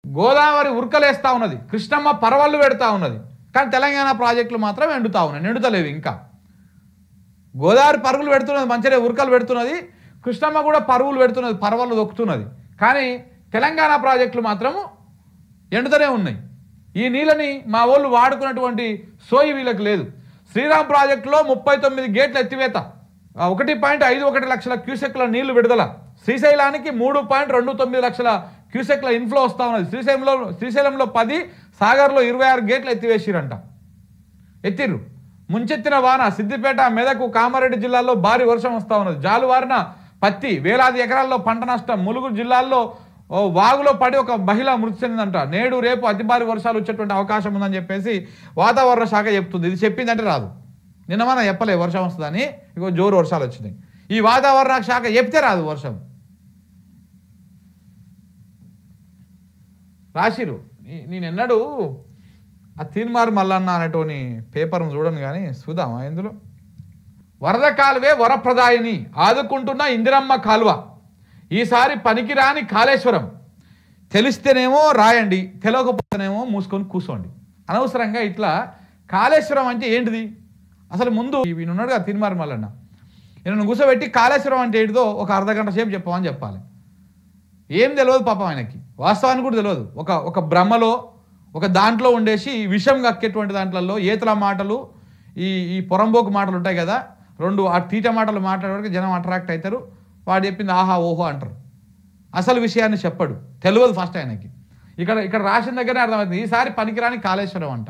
గోదావరి ఉరకలేస్తా ఉన్నది, కృష్ణమ్మ పరవళ్ళు పెడతా ఉన్నది, కానీ తెలంగాణ ప్రాజెక్టులు మాత్రం ఎండుతా ఉన్నాయి, నిండుతలేవు. ఇంకా గోదావరి పరుగులు పెడుతున్నది, మంచిగా ఉరకలు పెడుతున్నది, కృష్ణమ్మ కూడా పరుగులు పెడుతున్నది, పరవళ్ళు దొక్కుతున్నది, కానీ తెలంగాణ ప్రాజెక్టులు మాత్రము ఎండుతూనే ఉన్నాయి. ఈ నీళ్ళని మా వాళ్ళు వాడుకున్నటువంటి సోయి వీళ్ళకి లేదు. శ్రీరామ్ ప్రాజెక్టులో 39 గేట్ల ఎత్తివేత, 1.51 లక్షల క్యూసెక్ల నీళ్లు విడుదల, శ్రీశైలానికి 3.29 లక్షల క్యూసెక్ల ఇన్ఫ్లో వస్తూ ఉన్నది. శ్రీశైలంలో 10, సాగర్లో 26 గేట్లు ఎత్తివేసిరంట. ఎత్తిర్రు. ముంచెత్తిన వాన, సిద్దిపేట, మెదక్, కామారెడ్డి జిల్లాల్లో భారీ వర్షం వస్తూ ఉన్నది. జాలువారిన పత్తి, వేలాది ఎకరాల్లో పంట నష్టం. ములుగు జిల్లాల్లో వాగులో పడి ఒక మహిళ మృతి చెందిందంట. నేడు రేపు అతి భారీ వర్షాలు వచ్చేటువంటి అవకాశం ఉందని చెప్పేసి వాతావరణ శాఖ చెప్తుంది. ఇది చెప్పిందంటే రాదు, నిన్న మనం చెప్పలే వర్షం వస్తుందని, ఇగో జోరు వర్షాలు వచ్చినాయి. ఈ వాతావరణ శాఖ చెప్తే రాదు వర్షం. రాసిరు. నేను ఎన్నడూ ఆ తీన్మార్ మల్లన్న అనేటోని పేపర్ను చూడను కానీ చూద్దామా ఇందులో. వరద కాలువే వరప్రదాయిని, ఆదుకుంటున్న ఇందిరమ్మ కాలువ, ఈసారి పనికిరాని కాళేశ్వరం. తెలిస్తేనేమో రాయండి, తెలియకపోతేనేమో మూసుకొని కూర్చోండి. అనవసరంగా ఇట్లా కాళేశ్వరం అంటే ఏంటిది అసలు ముందు వీనున్నాడు కదా తీన్మార్ మల్లన్న, నేను కూర్చోబెట్టి కాళేశ్వరం అంటే ఏంటిదో ఒక అర్ధగంట సేపు చెప్పమని చెప్పాలి. ఏం తెలియదు పాపం ఆయనకి, వాస్తవానికి కూడా తెలియదు. ఒక భ్రమలో ఒక దాంట్లో ఉండేసి విషం కక్కేటువంటి దాంట్లో ఏతల మాటలు, ఈ పొరంబోకు మాటలు ఉంటాయి కదా, రెండు ఆ తీట మాటలు మాట్లాడేవాడికి జనం అట్రాక్ట్ అవుతారు. వాడు చెప్పింది ఆహా ఓహో అంటారు, అసలు విషయాన్ని చెప్పడు, తెలియదు ఫస్ట్ ఆయనకి. ఇక్కడ రాసిన దగ్గరే అర్థమవుతుంది, ఈసారి పనికిరాని కాళేశ్వరం అంట.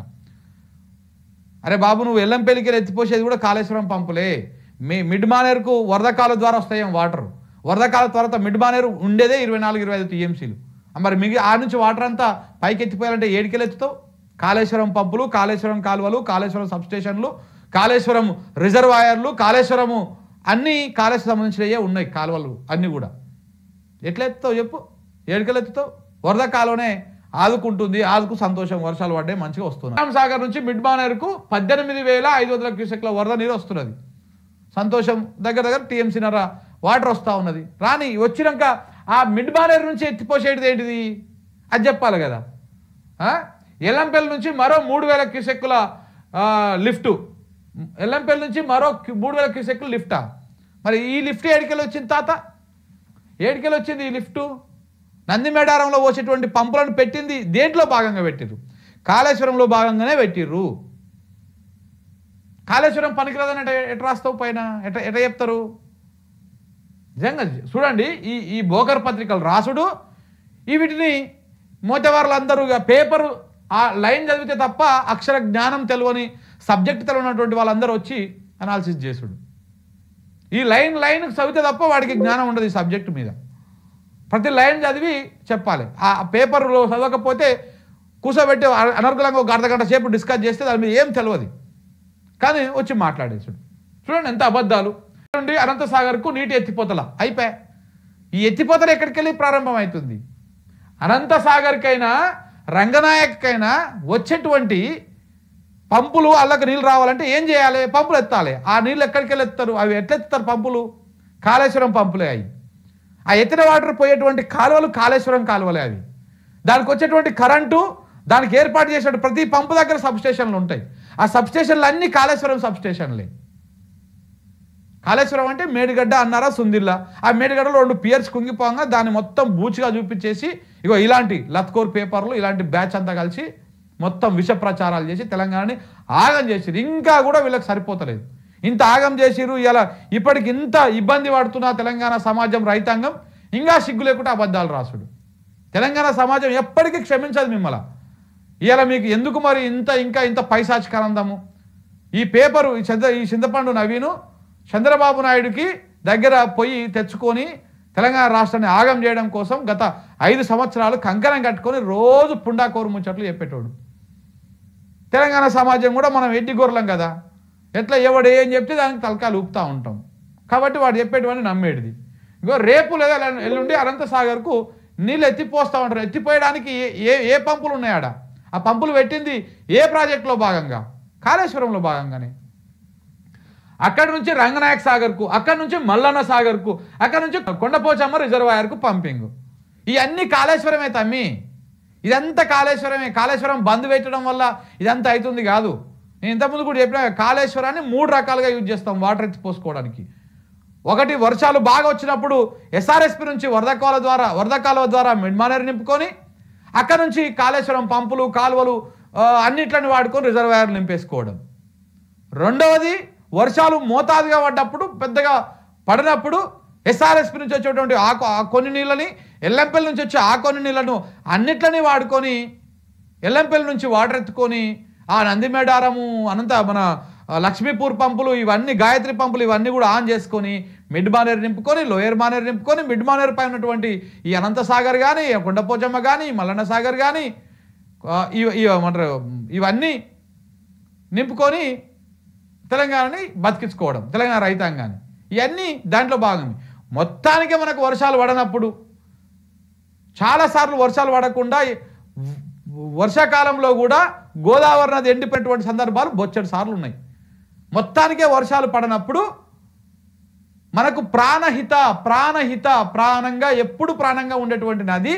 అరే బాబు, నువ్వు ఎల్లంపల్లికి ఎత్తిపోసేది కూడా కాళేశ్వరం పంపులే. మిడ్ మానేరుకు వరద కాలం ద్వారా వస్తాయేం వాటర్, వరద కాలం తర్వాత మిడ్ మానేరు ఉండేదే 24-25 టీఎంసీలు. మరి ఆ నుంచి వాటర్ అంతా పైకి ఎత్తిపోయాలంటే ఏడికెళ్ళి ఎత్తుతావు? కాళేశ్వరం పంపులు, కాళేశ్వరం కాలువలు, కాళేశ్వరం సబ్స్టేషన్లు, కాళేశ్వరం రిజర్వాయర్లు, కాళేశ్వరము అన్నీ కాళేశ్వరం సంబంధించినవే ఉన్నాయి కాలువలు అన్నీ కూడా. ఎట్లా ఎత్తుతావు చెప్పు? ఏడికెళ్ళి ఎత్తుతావు? వరద కాలువనే ఆదుకుంటుంది, ఆదుకు సంతోషం, వర్షాలు పడ్డాయి, మంచిగా వస్తుంది. శ్రీరామ్ సాగర్ నుంచి మిడ్ మానేరుకు 18,500 క్యూసెక్ల వరద నీరు వస్తున్నది, సంతోషం. దగ్గర టీఎంసీన్నర వాటర్ వస్తూ ఉన్నది. రాని వచ్చినాక ఆ మిడ్ మానేరు నుంచి ఎత్తిపోసేది ఏంటిది అది చెప్పాలి కదా. ఎల్లంపల్లి నుంచి మరో 3,000 క్యూసెక్కుల లిఫ్టు, ఎల్లంపల్లి నుంచి మరో 3,000 క్యూసెక్కుల లిఫ్టా? మరి ఈ లిఫ్ట్ ఏడికెళ్ళి వచ్చింది తాత? ఏడికెళ్ళి వచ్చింది ఈ లిఫ్టు? నందిమేడారంలో పోసేటువంటి పంపులను పెట్టింది దేంట్లో భాగంగా పెట్టిర్రు? కాళేశ్వరంలో భాగంగానే పెట్టిర్రు. కాళేశ్వరం పనికిరాదని ఎట రాస్తావు పైన? ఎట చెప్తారు? నిజంగా చూడండి, ఈ బోకర్ పత్రికలు రాసుడు, వీటిని మోతవారులందరూ పేపరు ఆ లైన్ చదివితే తప్ప అక్షర జ్ఞానం తెలియని, సబ్జెక్ట్ తెలియనటువంటి వాళ్ళందరూ వచ్చి అనాలిసిస్ చేసుడు. ఈ లైన్ చదివితే తప్ప వాడికి జ్ఞానం ఉండదు ఈ సబ్జెక్టు మీద. ప్రతి లైన్ చదివి చెప్పాలి. ఆ పేపర్లో చదవకపోతే కూర్చోబెట్టి అనర్గళంగా ఒక అర్ధగంట సేపు డిస్కస్ చేస్తే దాని మీద ఏం తెలియదు, కానీ వచ్చి మాట్లాడేసాడు. చూడండి ఎంత అబద్ధాలు. అనంతసాగర్కు నీటి ఎత్తిపోతల అయిపోయా. ఈ ఎత్తిపోతలు ఎక్కడికి వెళ్ళి ప్రారంభం అవుతుంది? అనంతసాగర్కైనా రంగనాయకైనా వచ్చేటువంటి పంపులు అల్లకి నీళ్ళు రావాలంటే ఏం చేయాలి? పంపులు ఎత్తాలి. ఆ నీళ్ళు ఎక్కడికి వెళ్ళి ఎత్తారు? అవి ఎట్లా ఎత్తుతారు పంపులు? కాళేశ్వరం పంపులే అవి. ఆ ఎత్తిన వాటర్ పోయేటువంటి కాలువలు కాళేశ్వరం కాలువలే అవి. దానికి వచ్చేటువంటి కరెంటు, దానికి ఏర్పాటు చేసేటువంటి ప్రతి పంపు దగ్గర సబ్స్టేషన్లు ఉంటాయి. ఆ సబ్స్టేషన్లు అన్నీ కాళేశ్వరం సబ్స్టేషన్లే. కాళేశ్వరం అంటే మేడిగడ్డ అన్నారా సుందిల్లా, ఆ మేడిగడ్డలో 2 పియర్స్ కుంగిపోగా దాన్ని మొత్తం బూచిగా చూపించేసి ఇగో ఇలాంటి లత్కోర్ పేపర్లు, ఇలాంటి బ్యాచ్ అంతా కలిసి మొత్తం విష ప్రచారాలు చేసి తెలంగాణని ఆగం చేసిరు. ఇంకా కూడా వీళ్ళకి సరిపోతలేదు, ఇంత ఆగం చేసిరు. ఇలా ఇప్పటికి ఇంత ఇబ్బంది పడుతున్న తెలంగాణ సమాజం, రైతాంగం ఇంకా సిగ్గు లేకుండా అబద్ధాలు రాసుడు. తెలంగాణ సమాజం ఎప్పటికీ క్షమించదు మిమ్మల్ని. ఇలా మీకు ఎందుకు మరి ఇంత పైశాచికానందము? ఈ పేపరు ఈ చింతపండు నవీను చంద్రబాబు నాయుడుకి దగ్గర పోయి తెచ్చుకొని తెలంగాణ రాష్ట్రాన్ని ఆగం చేయడం కోసం గత 5 సంవత్సరాలు కంకణం కట్టుకొని రోజు పుండాకోరు ముచ్చట్లు చెప్పేటోడు. తెలంగాణ సమాజం కూడా మనం ఎడ్డి గొర్రెలం కదా, ఎట్లా ఎవడు ఏం చెప్తే దానికి తలకాయలు ఊపుతూ ఉంటాం. కాబట్టి వాడు చెప్పేటివన్నీ నమ్మేటిది. ఇంకో రేపు లేదా ఎల్లుండి అనంతసాగర్కు నీళ్ళు ఎత్తిపోస్తూ ఉంటారు. ఎత్తిపోయడానికి ఏ పంపులు ఉన్నాయాడ? ఆ పంపులు పెట్టింది ఏ ప్రాజెక్టులో భాగంగా? కాళేశ్వరంలో భాగంగానే. అక్కడి నుంచి రంగనాయక సాగర్కు, అక్కడి నుంచి మల్లన్న సాగర్కు, అక్కడి నుంచి కొండపోచమ్మ రిజర్వాయర్కు పంపింగ్. ఇవన్నీ కాళేశ్వరమే తమ్మి. ఇదంతా కాళేశ్వరమే. కాళేశ్వరం బంద్ పెట్టడం వల్ల ఇదంతా అవుతుంది కాదు. నేను ఇంతకుముందు కూడా చెప్పిన కాళేశ్వరాన్ని 3 రకాలుగా యూజ్ చేస్తాం వాటర్ ఎత్తి పోసుకోవడానికి. ఒకటి, వర్షాలు బాగా వచ్చినప్పుడు ఎస్ఆర్ఎస్పి నుంచి వరద కాలువ ద్వారా మిడ్మానేరు నింపుకొని అక్కడ నుంచి కాళేశ్వరం పంపులు కాలువలు అన్నిట్లని వాడుకొని రిజర్వాయర్లు నింపేసుకోవడం. రెండవది, వర్షాలు మోతాదుగా పడ్డప్పుడు పెద్దగా పడినప్పుడు ఎస్ఆర్ఎస్పి నుంచి వచ్చేటువంటి కొన్ని నీళ్ళని, ఎల్లంపల్లి నుంచి వచ్చే కొన్ని నీళ్లను అన్నిట్లని వాడుకొని ఎల్లంపల్లి నుంచి వాటర్ ఎత్తుకొని నందిమేడారము మన లక్ష్మీపూర్ పంపులు ఇవన్నీ, గాయత్రి పంపులు ఇవన్నీ కూడా ఆన్ చేసుకొని మిడ్ మానేరు నింపుకొని లోయర్ మానేరు నింపుకొని మిడ్ మానేరు పై ఉన్నటువంటి ఈ అనంతసాగర్ కానీ, కొండపోచమ్మ కానీ, మల్లన్న సాగర్ కానీ ఇవన్నీ నింపుకొని తెలంగాణని బతికించుకోవడం, తెలంగాణ రైతాంగాన్ని. ఇవన్నీ దాంట్లో భాగమే. మొత్తానికి మనకు వర్షాలు పడనప్పుడు, చాలాసార్లు వర్షాలు పడకుండా వర్షాకాలంలో కూడా గోదావరి నది ఎండిపోయినటువంటి సందర్భాలు బొచ్చడి సార్లు ఉన్నాయి. మొత్తానికే వర్షాలు పడనప్పుడు మనకు ప్రాణంగా ఎప్పుడు ప్రాణంగా ఉండేటువంటి నది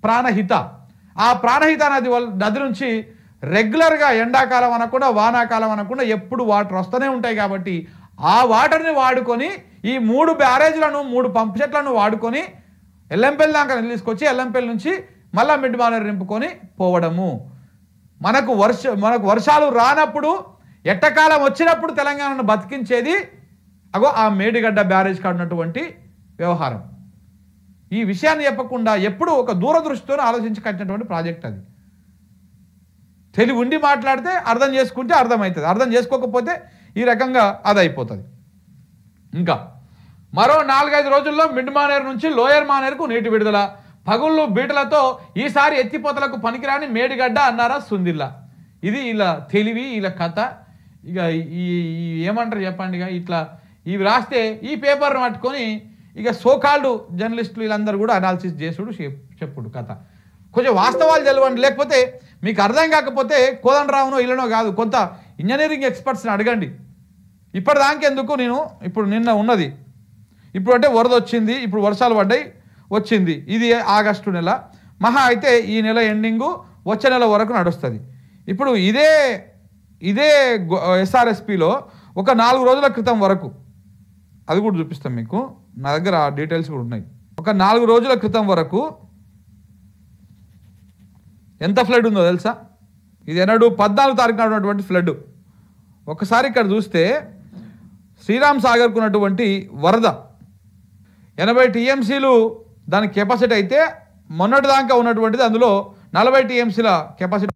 ప్రాణహిత. ఆ ప్రాణహిత నది నుంచి రెగ్యులర్గా ఎండాకాలం అనకుండా వానాకాలం అనకుండా ఎప్పుడు వాటర్ వస్తూనే ఉంటాయి. కాబట్టి ఆ వాటర్ని వాడుకొని ఈ 3 బ్యారేజ్లను 3 పంప్ సెట్లను వాడుకొని ఎల్లంపల్లి దాకా తీసుకొచ్చి ఎల్లంపల్లి నుంచి మళ్ళా మిడ్ మానేరు నింపుకొని పోవడము. మనకు వర్షాలు రానప్పుడు, ఎట్టకాలం వచ్చినప్పుడు తెలంగాణను బతికించేది ఆ మేడిగడ్డ బ్యారేజ్ కాడినటువంటి వ్యవహారం. ఈ విషయాన్ని చెప్పకుండా ఎప్పుడు ఒక దూరదృష్టితో ఆలోచించి కట్టినటువంటి ప్రాజెక్ట్ అది. తెలివి ఉండి మాట్లాడితే అర్థం చేసుకుంటే అర్థమవుతుంది, అర్థం చేసుకోకపోతే ఈ రకంగా అది అయిపోతుంది. ఇంకా మరో 4-5 రోజుల్లో మిడ్ మానేరు నుంచి లోయర్ మానేరుకు నీటి విడుదల. పగుళ్ళు బీటలతో ఈసారి ఎత్తిపోతలకు పనికిరాని మేడిగడ్డ అన్నారా సుందిల్లా. ఇది ఇలా తెలివి, ఇలా కథ. ఇక ఏమంటారు చెప్పండి. ఇక ఇట్లా ఇవి రాస్తే ఈ పేపర్ని పట్టుకొని ఇక సోకాల్డ్ జర్నలిస్టులు వీళ్ళందరూ కూడా అనాలిసిస్ చేసుడు చెప్పుడు కథ. కొంచెం వాస్తవాలు తెలవండి. లేకపోతే మీకు అర్థం కాకపోతే కోదండరావునో ఇళ్ళనో కాదు, కొంత ఇంజనీరింగ్ ఎక్స్పర్ట్స్ని అడగండి. ఇప్పటిదాకెందుకు ఇప్పుడు నిన్న ఉన్నది, ఇప్పుడు అంటే వరద వచ్చింది, ఇప్పుడు వర్షాలు పడ్డాయి, వచ్చింది. ఇది ఆగస్టు నెల, మహా అయితే ఈ నెల ఎండింగు వచ్చే నెల వరకు నడుస్తుంది. ఇప్పుడు ఇదే ఎస్ఆర్ఎస్పిలో ఒక 4 రోజుల క్రితం వరకు, అది కూడా చూపిస్తాం మీకు, నా దగ్గర ఆ డీటెయిల్స్ కూడా ఉన్నాయి. ఒక 4 రోజుల క్రితం వరకు ఎంత ఫ్లడ్ ఉందో తెలుసా? ఇది 14 తారీఖున ఉన్నటువంటి ఫ్లడ్. ఒకసారి ఇక్కడ చూస్తే శ్రీరామ్ సాగర్కు ఉన్నటువంటి వరద 80 టీఎంసీలు దాని కెపాసిటీ అయితే, మొన్నటి దాకా ఉన్నటువంటిది అందులో 40 టీఎంసీల కెపాసిటీ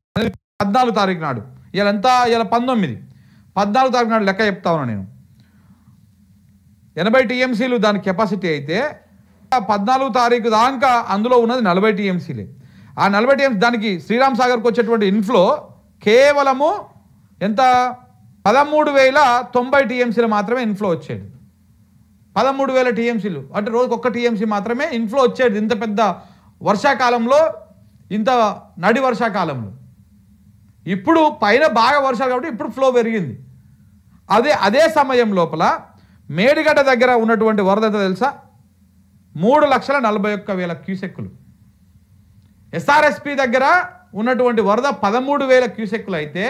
14 తారీఖు నాడు. ఇలా 19 14 తారీఖు నాడు లెక్క చెప్తా ఉన్నా నేను. 80 టీఎంసీలు దాని కెపాసిటీ అయితే 14 తారీఖు దాకా అందులో ఉన్నది 40 టీఎంసీలే. ఆ 40 టీఎంసీ దానికి శ్రీరామ్ సాగర్కి వచ్చేటువంటి ఇన్ఫ్లో కేవలము ఎంత 13,090 టీఎంసీలు మాత్రమే ఇన్ఫ్లో వచ్చేది. 13,000 టీఎంసీలు అంటే రోజుకు 1 టీఎంసీ మాత్రమే ఇన్ఫ్లో వచ్చేది. ఇంత పెద్ద వర్షాకాలంలో, ఇంత నడి వర్షాకాలంలో. ఇప్పుడు పైన బాగా వర్షాలు కాబట్టి ఇప్పుడు ఫ్లో పెరిగింది. అదే సమయం లోపల మేడిగడ్డ దగ్గర ఉన్నటువంటి వరద ఎంత తెలుసా? 3,41,000 క్యూసెక్కులు. ఎస్ఆర్ఎస్పి దగ్గర ఉన్నటువంటి వరద 13,000 క్యూసెక్కులు అయితే,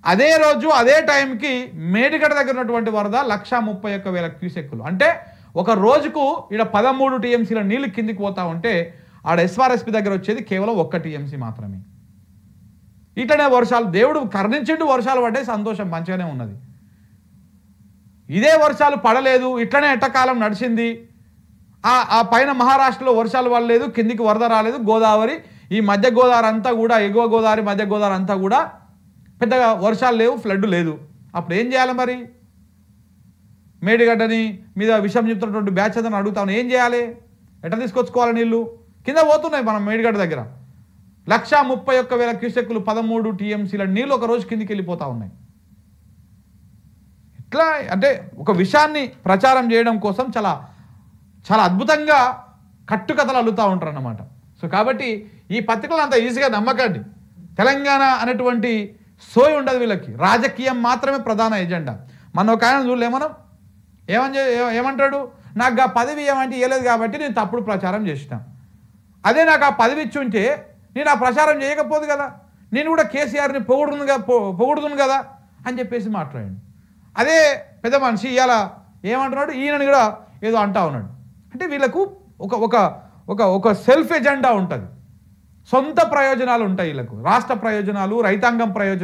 అదే రోజు అదే టైంకి మేడిగడ్డ దగ్గర ఉన్నటువంటి వరద 1,31,000 క్యూసెక్కులు. అంటే ఒక రోజుకు ఇక్కడ 13 టీఎంసీల నీళ్ళు కిందికి పోతా ఉంటే ఆడ ఎస్ఆర్ఎస్పి దగ్గర వచ్చేది కేవలం 1 టీఎంసీ మాత్రమే. ఇట్లనే వర్షాలు దేవుడు కరుణించిండు, వర్షాలు పడ్డాయి, సంతోషం మంచిగానే ఉన్నది. ఇదే వర్షాలు పడలేదు, ఇట్లనే ఎట్టకాలం నడిచింది. ఆ పైన మహారాష్ట్రలో వర్షాలు పడలేదు, కిందికి వరద రాలేదు. గోదావరి, ఈ మధ్య గోదావరి అంతా కూడా, ఎగువ గోదావరి మధ్య గోదావరి అంతా కూడా పెద్దగా వర్షాలు లేవు, ఫ్లడ్ లేదు. అప్పుడు ఏం చేయాలి మరి? మేడిగడ్డని మీద విషం చెప్తున్నటువంటి బ్యాచ్ అతను అడుగుతాను, ఏం చేయాలి? ఎట్లా తీసుకొచ్చుకోవాలి? నీళ్ళు కింద పోతున్నాయి. మనం మేడిగడ్డ దగ్గర 1,31,000 క్యూసెక్కులు 13 టీఎంసీల నీళ్ళు ఒక రోజు కిందికి వెళ్ళిపోతూ ఉన్నాయి. ఇట్లా అంటే ఒక విషయాన్ని ప్రచారం చేయడం కోసం చాలా చాలా అద్భుతంగా కట్టుకథలు అల్లుతూ ఉంటారు అన్నమాట. సో కాబట్టి ఈ పత్రికలు అంత ఈజీగా నమ్మకండి. తెలంగాణ అనేటువంటి సోయి ఉండదు వీళ్ళకి, రాజకీయం మాత్రమే ప్రధాన ఎజెండా. మన ఒక ఆయన చూడలే, మనం ఏమంటాడు, నాకు ఆ పదవి ఏమంటే ఇవ్వలేదు కాబట్టి నేను తప్పుడు ప్రచారం చేసిన. అదే నాకు ఆ పదవి ఇచ్చి ఉంటే నేను ఆ ప్రచారం చేయకపోదు కదా, నేను కూడా కేసీఆర్ని పొగుడుతుంది కదా అని చెప్పేసి మాట్లాడాడు. అదే పెద్ద మనిషి ఇవాళ ఏమంటున్నాడు, ఈయనని కూడా ఏదో అంటా ఉన్నాడు. అంటే వీళ్ళకు ఒక ఒక ఒక ఒక సెల్ఫ్ ఎజెండా ఉంటుంది, సొంత ప్రయోజనాలు ఉంటాయి వీళ్ళకు, రాష్ట్ర ప్రయోజనాలు, రైతాంగం ప్రయోజనాలు.